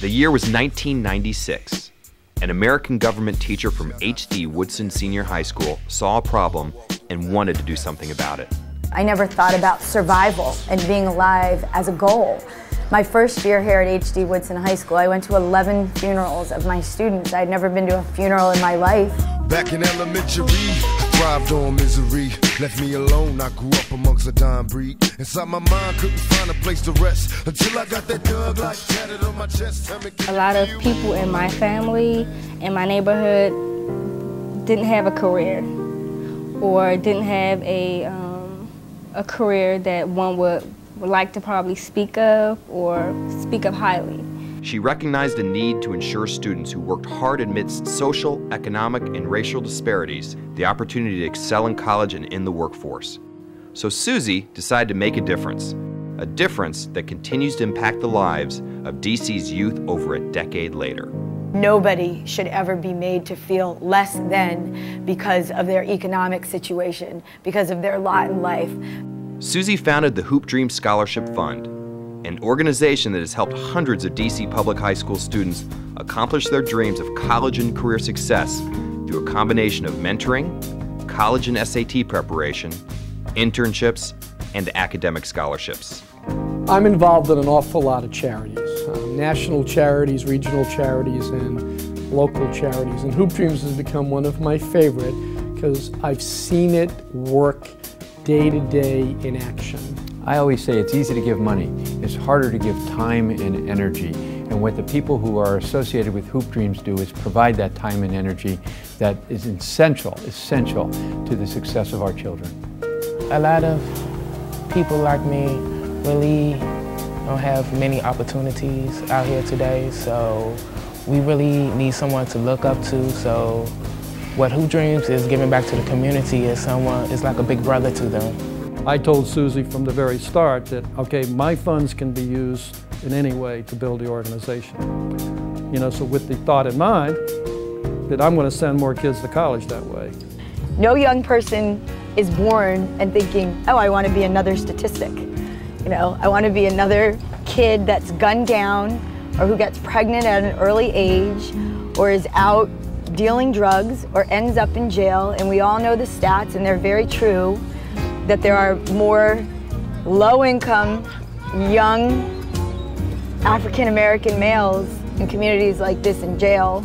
The year was 1996. An American government teacher from H.D. Woodson Senior High School saw a problem and wanted to do something about it. I never thought about survival and being alive as a goal. My first year here at H.D. Woodson High School, I went to 11 funerals of my students. I'd never been to a funeral in my life. Back in elementary, I thrived on misery. Left me alone, I grew up amongst a dying breed. Inside my mind, couldn't find a place to rest until I got that Doug like tatted on my chest. A lot of people in my family, in my neighborhood, didn't have a career or didn't have a career that one would like to probably speak of or speak of highly. She recognized a need to ensure students who worked hard amidst social, economic, and racial disparities the opportunity to excel in college and in the workforce. So Susie decided to make a difference that continues to impact the lives of DC's youth over a decade later. Nobody should ever be made to feel less than because of their economic situation, because of their lot in life. Susie founded the Hoop Dreams Scholarship Fund, an organization that has helped hundreds of DC public high school students accomplish their dreams of college and career success through a combination of mentoring, college and SAT preparation, internships, and academic scholarships. I'm involved in an awful lot of charities, national charities, regional charities, and local charities. And Hoop Dreams has become one of my favorite because I've seen it work day to day in action. I always say it's easy to give money. It's harder to give time and energy. And what the people who are associated with Hoop Dreams do is provide that time and energy that is essential to the success of our children. A lot of people like me really don't have many opportunities out here today, so we really need someone to look up to. So what Hoop Dreams is giving back to the community is like a big brother to them. I told Susie from the very start that, okay, my funds can be used in any way to build the organization. You know, so with the thought in mind that I'm going to send more kids to college that way. No young person is born and thinking, oh, I want to be another statistic. You know, I want to be another kid that's gunned down or who gets pregnant at an early age or is out dealing drugs or ends up in jail. And we all know the stats, and they're very true, that there are more low-income, young African-American males in communities like this in jail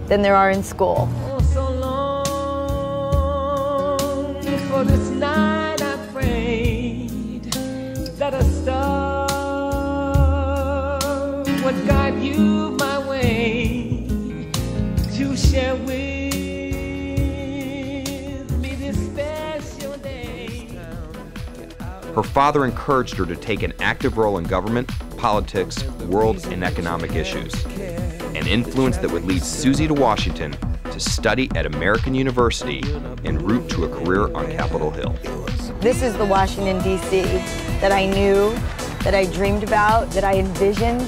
than there are in school. Oh, so long for this night I prayed that a star would guide you my way to share with me this special day. Her father encouraged her to take an active role in government, politics, world, and economic issues, an influence that would lead Susie to Washington to study at American University en route to a career on Capitol Hill. This is the Washington, D.C. that I knew, that I dreamed about, that I envisioned.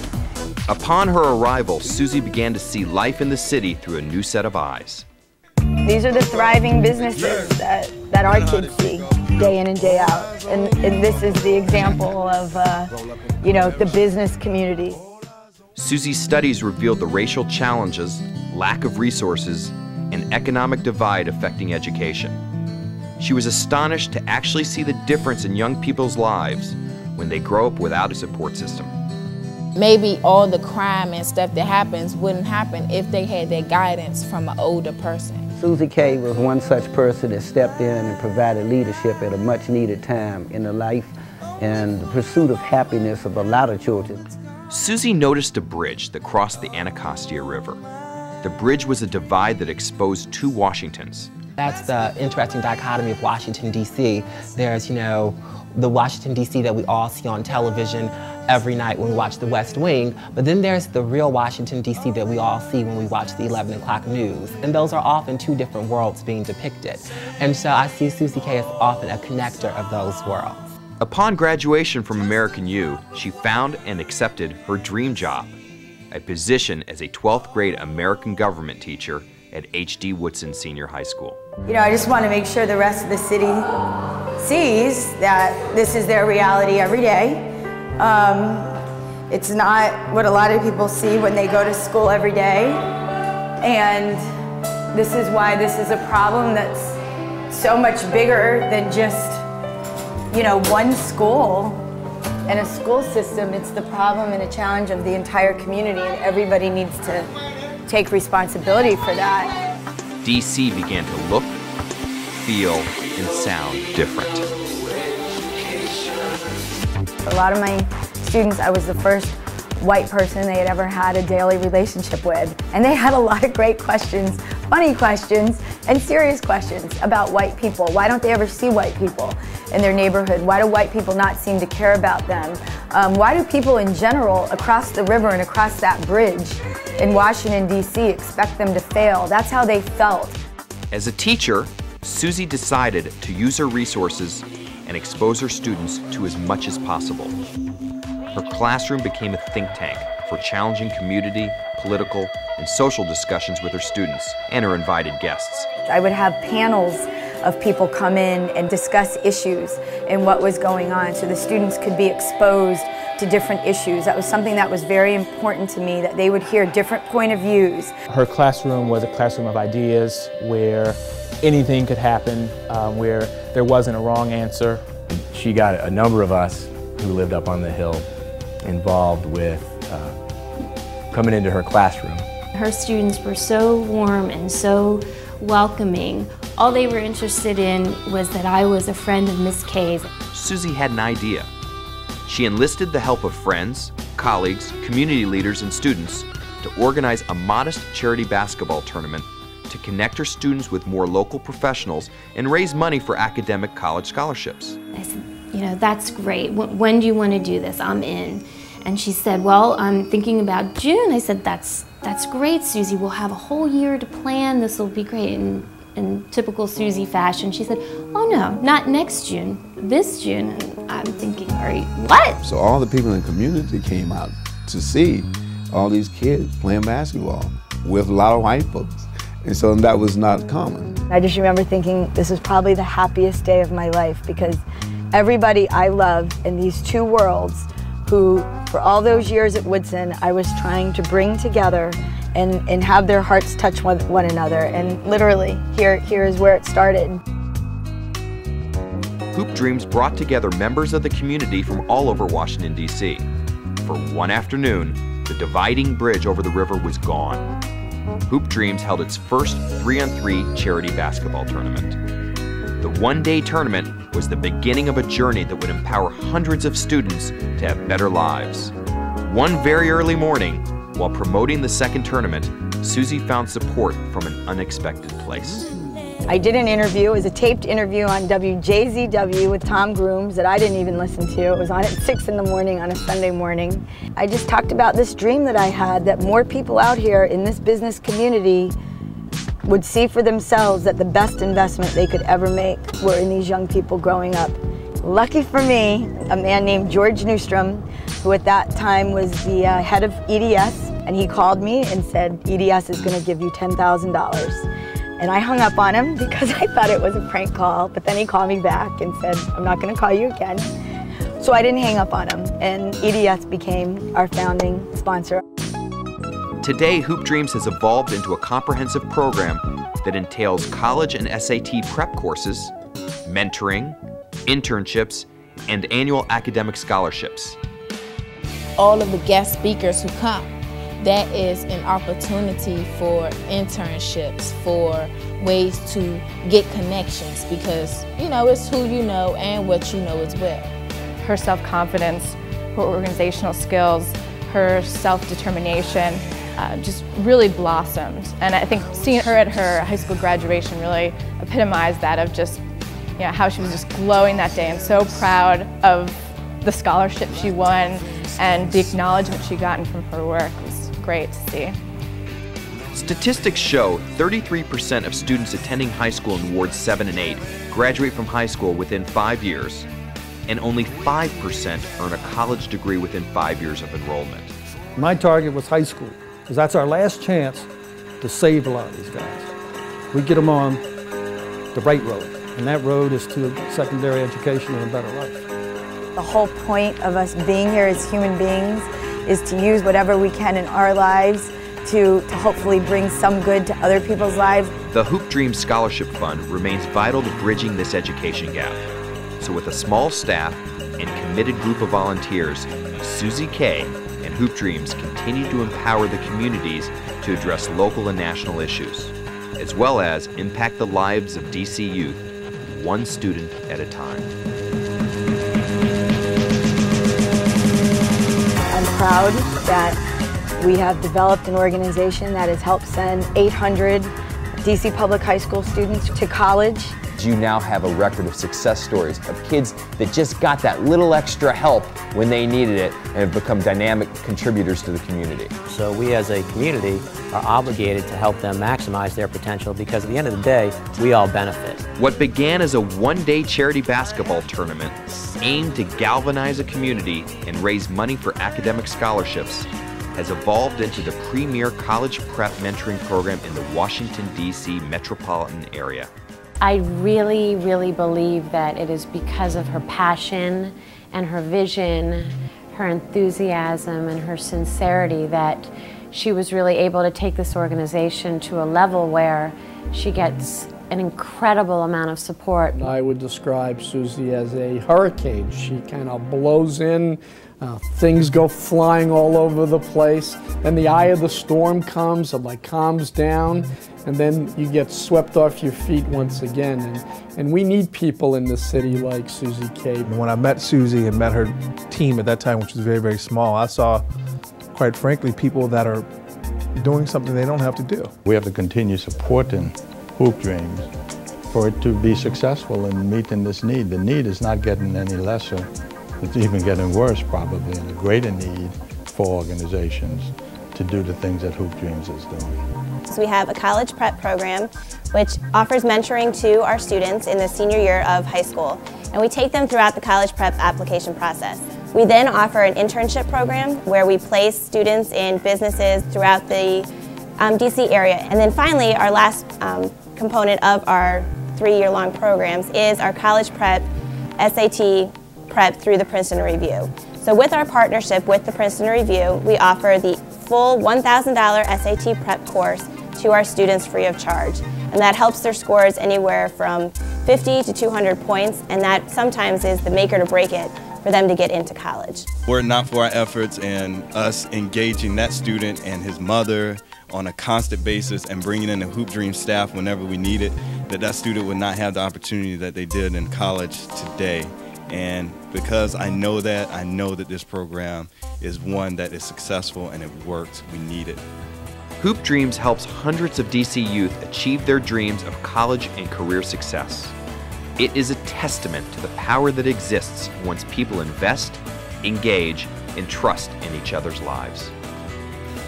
Upon her arrival, Susie began to see life in the city through a new set of eyes. These are the thriving businesses that our kids see day in and day out. And this is the example of, you know, the business community. Susie's studies revealed the racial challenges, lack of resources, and economic divide affecting education. She was astonished to actually see the difference in young people's lives when they grow up without a support system. Maybe all the crime and stuff that happens wouldn't happen if they had that guidance from an older person. Susie K was one such person that stepped in and provided leadership at a much needed time in the life and the pursuit of happiness of a lot of children. Susie noticed a bridge that crossed the Anacostia River. The bridge was a divide that exposed two Washingtons. That's the interesting dichotomy of Washington, D.C. There's, you know, the Washington, D.C. that we all see on television every night when we watch The West Wing, but then there's the real Washington, D.C. that we all see when we watch the 11 o'clock news. And those are often two different worlds being depicted. And so I see Susie K as often a connector of those worlds. Upon graduation from American U, she found and accepted her dream job, a position as a 12th grade American government teacher at H.D. Woodson Senior High School. You know, I just want to make sure the rest of the city sees that this is their reality every day. It's not what a lot of people see when they go to school every day. And this is why this is a problem that's so much bigger than just, you know, one school and a school system. It's the problem and a challenge of the entire community, and everybody needs to take responsibility for that. DC began to look, feel, and sound different. For a lot of my students, I was the first white person they had ever had a daily relationship with. And they had a lot of great questions, funny questions, and serious questions about white people. Why don't they ever see white people in their neighborhood? Why do white people not seem to care about them? Why do people in general across the river and across that bridge in Washington, D.C. expect them to fail? That's how they felt. As a teacher, Susie decided to use her resources and expose her students to as much as possible. Her classroom became a think tank for challenging community, political, and social discussions with her students and her invited guests. I would have panels of people come in and discuss issues and what was going on so the students could be exposed to different issues. That was something that was very important to me, that they would hear different point of views. Her classroom was a classroom of ideas where anything could happen, where there wasn't a wrong answer. She got a number of us who lived up on the hill involved with coming into her classroom. Her students were so warm and so welcoming. All they were interested in was that I was a friend of Miss K's. Susie had an idea. She enlisted the help of friends, colleagues, community leaders, and students to organize a modest charity basketball tournament to connect her students with more local professionals and raise money for academic college scholarships. I said, you know, that's great. When do you want to do this? I'm in. And she said, well, I'm thinking about June. I said, that's great, Susie. We'll have a whole year to plan. This will be great. And in typical Susie fashion, she said, oh no, not next June, this June. And I'm thinking, all right, what? So all the people in the community came out to see all these kids playing basketball with a lot of white folks. And so that was not common. I just remember thinking this was probably the happiest day of my life, because everybody I loved in these two worlds, who for all those years at Woodson I was trying to bring together and have their hearts touch one another. And literally, here is where it started. Hoop Dreams brought together members of the community from all over Washington, D.C. For one afternoon, the dividing bridge over the river was gone. Hoop Dreams held its first 3-on-3 charity basketball tournament. The one-day tournament was the beginning of a journey that would empower hundreds of students to have better lives. One very early morning, while promoting the second tournament, Susie found support from an unexpected place. I did an interview. It was a taped interview on WJZW with Tom Grooms that I didn't even listen to. It was on at 6 in the morning on a Sunday morning. I just talked about this dream that I had, that more people out here in this business community would see for themselves that the best investment they could ever make were in these young people growing up. Lucky for me, a man named George Newstrom, who at that time was the head of EDS, and he called me and said, EDS is going to give you $10,000. And I hung up on him because I thought it was a prank call, but then he called me back and said, I'm not going to call you again. So I didn't hang up on him, and EDS became our founding sponsor. Today, Hoop Dreams has evolved into a comprehensive program that entails college and SAT prep courses, mentoring, internships, and annual academic scholarships. All of the guest speakers who come, that is an opportunity for internships, for ways to get connections, because, you know, it's who you know and what you know as well. Her self-confidence, her organizational skills, her self-determination just really blossomed. And I think seeing her at her high school graduation really epitomized that, of just, you know, how she was just glowing that day and so proud of the scholarship she won and the acknowledgement she gotten from her work. It was great to see. Statistics show 33% of students attending high school in Wards 7 and 8 graduate from high school within 5 years, and only 5% earn a college degree within 5 years of enrollment. My target was high school, because that's our last chance to save a lot of these guys. We get them on the right road, and that road is to secondary education and a better life. The whole point of us being here as human beings is to use whatever we can in our lives to hopefully bring some good to other people's lives. The Hoop Dreams Scholarship Fund remains vital to bridging this education gap. So with a small staff and committed group of volunteers, Susie K and Hoop Dreams continue to empower the communities to address local and national issues, as well as impact the lives of DC youth, one student at a time. I'm proud that we have developed an organization that has helped send 800 DC Public High School students to college. You now have a record of success stories of kids that just got that little extra help when they needed it and have become dynamic contributors to the community. So we as a community are obligated to help them maximize their potential because at the end of the day, we all benefit. What began as a one-day charity basketball tournament aimed to galvanize a community and raise money for academic scholarships has evolved into the premier college prep mentoring program in the Washington, D.C. metropolitan area. I really, really believe that it is because of her passion and her vision, her enthusiasm and her sincerity that she was really able to take this organization to a level where she gets an incredible amount of support. I would describe Susie as a hurricane. She kind of blows in, things go flying all over the place, then the eye of the storm comes, it like calms down, and then you get swept off your feet once again. And we need people in this city like Susie K. When I met Susie and met her team at that time, which was very, very small, I saw, quite frankly, people that are doing something they don't have to do. We have to continue supporting Hoop Dreams for it to be successful in meeting this need. The need is not getting any lesser. It's even getting worse probably, and a greater need for organizations to do the things that Hoop Dreams is doing. So we have a college prep program which offers mentoring to our students in the senior year of high school, and we take them throughout the college prep application process. We then offer an internship program where we place students in businesses throughout the DC area. And then finally, our last component of our 3-year-long programs is our college prep SAT prep through the Princeton Review. So with our partnership with the Princeton Review, we offer the full $1,000 SAT prep course to our students free of charge. And that helps their scores anywhere from 50 to 200 points, and that sometimes is the make or to break it for them to get into college. Were it not for our efforts and us engaging that student and his mother on a constant basis and bringing in the Hoop Dreams staff whenever we need it, that student would not have the opportunity that they did in college today. And because I know that this program is one that is successful and it works, we need it. Hoop Dreams helps hundreds of DC youth achieve their dreams of college and career success. It is a testament to the power that exists once people invest, engage, and trust in each other's lives.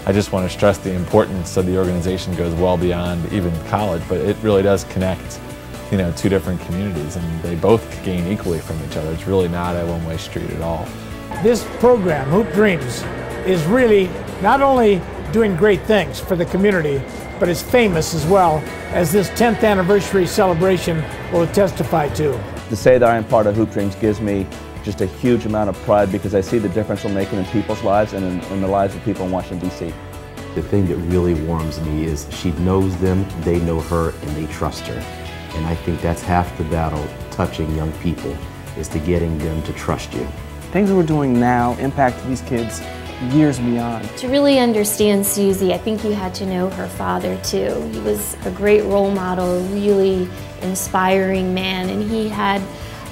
I just want to stress the importance of the organization goes well beyond even college, but it really does connect, two different communities, and they both gain equally from each other. It's really not a one-way street at all. This program, Hoop Dreams, is really not only doing great things for the community, but it's famous as well, as this 10th anniversary celebration will testify to. To say that I am part of Hoop Dreams gives me just a huge amount of pride because I see the difference we're making in people's lives and in the lives of people in Washington, D.C. The thing that really warms me is she knows them, they know her, and they trust her. And I think that's half the battle touching young people, is to getting them to trust you. Things that we're doing now impact these kids years beyond. To really understand Susie, I think you had to know her father too. He was a great role model, a really inspiring man, and he had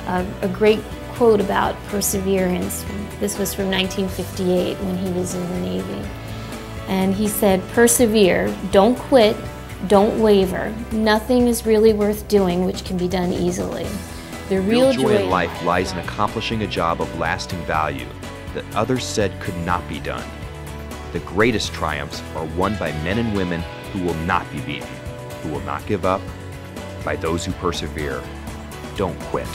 a great quote about perseverance. This was from 1958 when he was in the Navy. And he said, "Persevere, don't quit, don't waver. Nothing is really worth doing which can be done easily. The real joy in life lies in accomplishing a job of lasting value that others said could not be done. The greatest triumphs are won by men and women who will not be beaten, who will not give up, by those who persevere. Don't quit."